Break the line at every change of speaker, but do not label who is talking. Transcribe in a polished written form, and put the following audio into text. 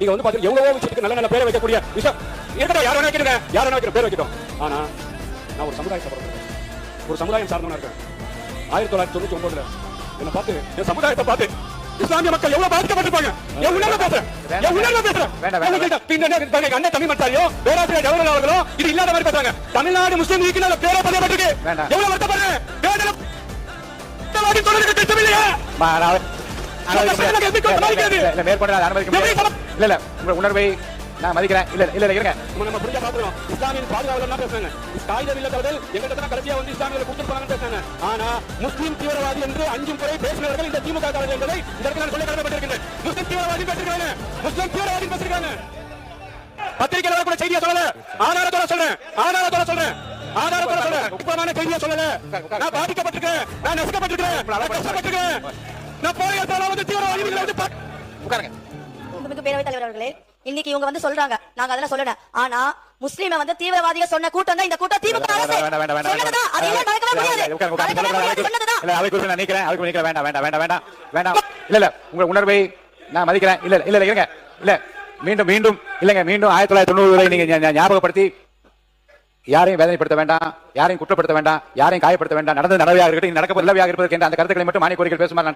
நீங்க வந்து பாத்தீங்கன்னா எவ்வளவோ விஷயத்துக்கு நல்ல நல்ல பேரை வைக்கக்கூடிய விஷயம் இருக்கட்டும், யார் வேணா வைக்கிறேன், யார் வேணா வைக்கிற பேர் வைக்கட்டும். ஆனா நான் ஒரு சமுதாயத்தை பிறந்தேன், ஒரு சமுதாயம் சார்ந்தவனா இருக்கேன். 1999 என்ன பார்த்து என் சமுதாயத்தை பார்த்து இஸ்லாமிய மக்கள் எவ்வளவு பாதிக்கப்பட்டிருப்பாங்க. என் உணர்வு பேசுறேன், என் உணர்வு பேசுறேன். அண்ணன் தமிழ் மத்தாரியோ பேராசிரியர் ஜவஹர்லால் அவர்களோ இது இல்லாத மாதிரி பேசுறாங்க. தமிழ்நாடு முஸ்லீம் லீக்ல பேரா பதியப்பட்டிருக்கு. எவ்வளவு வருத்தப்படுறேன்.
உணர்வை நான் மதிக்கிறேன். இல்ல இல்ல இருங்க,
நம்ம புரிஞ்சா பாத்துறோம். இஸ்லாமிய பாதுகாவலர் பேசுறாங்க, காகிதம் இல்லத்தவர்கள் எங்கிட்ட தான் கடைசியா வந்து இஸ்லாமியர்களை கொடுத்துருப்பாங்கன்னு பேசுறாங்க. ஆனா முஸ்லீம் தீவிரவாதி என்று 5 முறை பேசினவர்கள் இந்த திமுக காரர்கள் என்பதை இந்த இடத்துல சொல்ல கடமைப்பட்டிருக்கின்றேன். முஸ்லீம் தீவிரவாதி பேசிருக்காங்க, முஸ்லீம் தீவிரவாதி பேசிருக்காங்க. பத்திரிகையில கூட செய்தியா சொல்லல, ஆதாரத்தோட சொல்றேன், ஆதாரத்தோட சொல்றேன், ஆதாரத்தோட சொல்றேன். உப்பமான செய்தியா சொல்லல. நான் பாதிக்கப்பட்டிருக்கேன், நான் நசுக்கப்பட்டிருக்கேன், கஷ்டப்பட்டிருக்கேன். நான் போராட்டத்தால வந்து தீவிரவாதிகளை வந்து
உட்காருங்க.
பேரவைத் தலைவர் அவர்களே, இன்னைக்கு இவங்க வந்து சொல்றாங்க, நாங்க அதெல்லாம் சொல்லல. ஆனா முஸ்லீமை வந்து தீவிரவாதிகள் சொன்ன கூட்டம் தான் இந்த கூட்டம். திமுக அரசு சொன்னதா அதெல்லாம் நடக்கவே முடியாது.
உங்க உணர்வை நான் மதிக்கிறேன். இல்ல இல்ல இருங்க, இல்ல மீண்டும் மீண்டும் இல்லங்க, மீண்டும் 1990 நீங்க ஞாபகப்படுத்தி யாரையும் வேதனைப்படுத்த வேண்டாம், யாரையும் குற்றப்படுத்த வேண்டாம், யாரையும் காயப்படுத்த வேண்டாம். நடந்தது நல்லவையாக இருக்கட்டும், நடக்க நல்லவையாக இருப்பதற்கு அந்த கருத்துக்களை மட்டும் மானிய கோரிக்கை பேசுமாறு